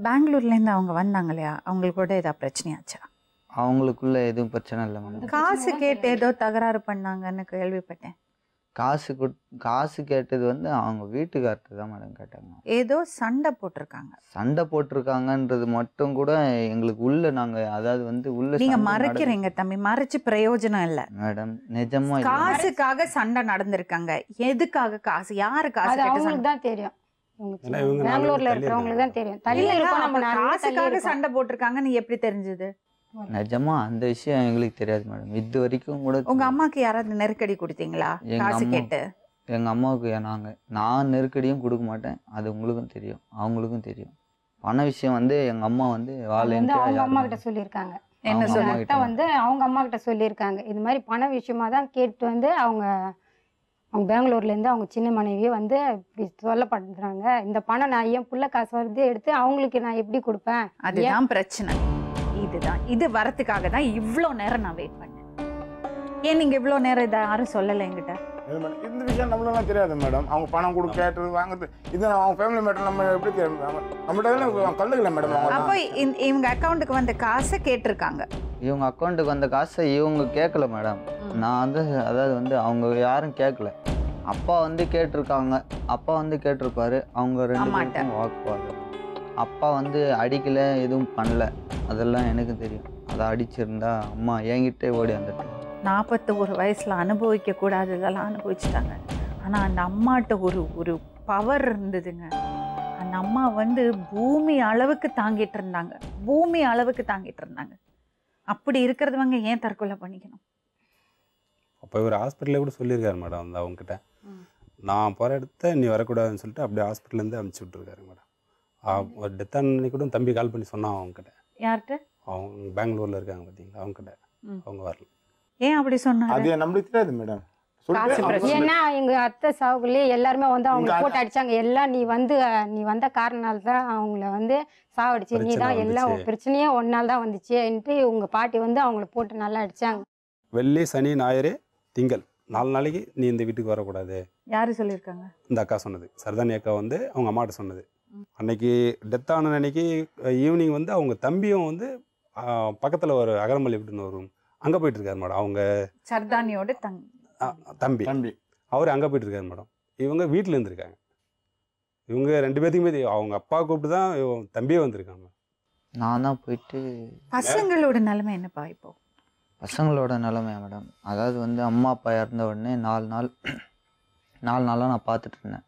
பெங்களூர்லேருந்து அவங்க வந்தாங்க இல்லையா, அவங்களுக்கு கூட ஏதாவது பிரச்சனையாச்சா? அவங்களுக்குள்ள எதுவும் பிரச்சனை இல்லை மேடம். காசு கேட்டு ஏதோ தகராறு பண்ணாங்கன்னு கேள்விப்பட்டேன். காசு கேட்டது வந்து அவங்க வீட்டுக்கார்ட்ட தான் மேடம் கேட்டாங்க. ஏதோ சண்டை போட்டிருக்காங்க. சண்டை போட்டிருக்காங்கன்றது மட்டும் கூட எங்களுக்கு உள்ள நாங்கள் அதாவது வந்து உள்ள நீங்க மறைக்கிறீங்க தம்பி, மறைச்சு பிரயோஜனம் இல்லை மேடம். நிஜமா காசுக்காக சண்டை நடந்திருக்காங்க. எதுக்காக காசு? யாரு காசு அவங்களுக்கு தான் தெரியும். பெங்களூர்ல இருக்கிறவங்களுக்கு தான் தெரியும். காசுக்காக சண்டை போட்டிருக்காங்கன்னு எப்படி தெரிஞ்சது? நிஜமா அந்த விஷயம் எங்களுக்கு தெரியாது மேடம். இது வரைக்கும் கூட. உங்க அம்மாக்கு யாராவது நெருக்கடி கொடுத்தீங்களா காசு கேட்டு? எங்க அம்மாவுக்கு நான் நெருக்கடியும் கொடுக்க மாட்டேன். அது உங்களுக்கும் தெரியும், அவங்களுக்கும் தெரியும். பண விஷயம் வந்து எங்க அம்மா வந்து அவங்க அம்மா கிட்ட சொல்லியிருக்காங்க. என்ன சொல்லிட்டு வந்து அவங்க அம்மா கிட்ட சொல்லியிருக்காங்க, இது மாதிரி பண விஷயமா தான் கேட்டு வந்து அவங்க பெங்களூர்ல இருந்து அவங்க சின்ன மனைவியை வந்து இப்படி சொல்லப்படுறாங்க. இந்த பணம் நான் என் புள்ள காசு வருது எடுத்து அவங்களுக்கு நான் எப்படி கொடுப்பேன்? அதுதான் பிரச்சனை. இது வரத்துக்காக தான் இவ்வளோ நேரம் நான் வெயிட் பண்ணேன். ஏன் நீங்க இவ்வளோ நேரம் இதை யாரும் சொல்லலை என்கிட்ட? இந்த விஷயம் நம்மளாம் தெரியாது மேடம். அவங்க பணம் கொடுக்க கேட்டு வாங்குறது இது அவங்க ஃபேமிலி மேட்டர். நம்ம எப்படி தெரியும்? நம்மகிட்ட கண்டுக்கல மேடம். அப்போ இவங்க அக்கௌண்ட்டுக்கு வந்த காசை கேட்டிருக்காங்க. இவங்க அக்கௌண்ட்டுக்கு வந்த காசை இவங்க கேட்கல மேடம். நான் வந்து அதாவது வந்து அவங்க யாரும் கேட்கல. அப்பா வந்து கேட்டிருக்காங்க. அப்பா வந்து கேட்டிருப்பாரு. அவங்க 2 பேருக்கும் வாக்குவாதம். அப்பா வந்து அடிக்கல, எதுவும் பண்ணல, அதெல்லாம் எனக்கு தெரியும். அதை அடிச்சிருந்தா அம்மா என்கிட்டே ஓடி வந்துட்டு 41 வயசுல அனுபவிக்க கூடாது இதெல்லாம் அனுபவிச்சுட்டாங்க. ஆனா அந்த அம்மாட்ட ஒரு பவர் இருந்ததுங்க. அந்த அம்மா வந்து பூமி அளவுக்கு தாங்கிட்டு இருந்தாங்க. அப்படி இருக்கிறவங்க ஏன் தற்கொலை பண்ணிக்கணும்? அப்போ இவர் ஹாஸ்பிட்டலில் கூட சொல்லியிருக்காரு மேடம். அந்த அவங்ககிட்ட நான் போகிற இடத்த நீ வரக்கூடாதுன்னு சொல்லிட்டு அப்படியே ஹாஸ்பிட்டல்லேருந்து அனுப்பிச்சி விட்டுருக்காரு மேடம். டெத் அன்னைக்கு கூட தம்பி கால் பண்ணி சொன்னான் அவங்ககிட்ட. யார்கிட்ட? அவங்க பெங்களூர்ல இருக்காங்க பார்த்தீங்களா, அவங்ககிட்ட. அவங்க வரல. ஏன் அப்படி சொன்னாங்க? அது நம்மளுக்கு தெரியாது மேடம். ஏன்னா எங்க அத்தை சாவுக்குள்ளே எல்லாருமே வந்து அவங்க போட்டு அடிச்சாங்க. எல்லாம் நீ வந்த காரணால தான் அவங்கள வந்து சாவடிச்சு, நீ தான் எல்லாம் பிரச்சனையே ஒன்னால தான் வந்துச்சுன்ட்டு உங்க பாட்டி வந்து அவங்கள போட்டு நல்லா அடிச்சாங்க. வெள்ளி, சனி, ஞாயிறு, திங்கள் 4 நாளைக்கு நீ இந்த வீட்டுக்கு வரக்கூடாது. யாரு சொல்லியிருக்காங்க? இந்த அக்கா சொன்னது, சரதானி அக்கா வந்து அவங்க அம்மாட்ட சொன்னது. அன்னைக்கு டெத் ஆன அன்னைக்கு ஈவினிங் வந்து அவங்க தம்பியும் வந்து பக்கத்தில் ஒரு அகரமல்லி வீட்டுன்னு வரும், அங்கே போயிட்டு இருக்காரு மேடம். அவங்க சர்தானியோட தம்பி அவர் அங்கே போயிட்டு இருக்காரு மேடம். இவங்க வீட்டில் இருந்திருக்காங்க. இவங்க 2 பேர்த்துக்குமே அவங்க அப்பா கூப்பிட்டு தான் தம்பியே வந்திருக்காங்க. நான் தான் போயிட்டு. பசங்களோட நிலைமை என்னப்பா இப்போ? பசங்களோட நிலைமையா மேடம், அதாவது வந்து அம்மா அப்பா இறந்த உடனே 4 நாளாக நான் பார்த்துட்டு இருந்தேன்.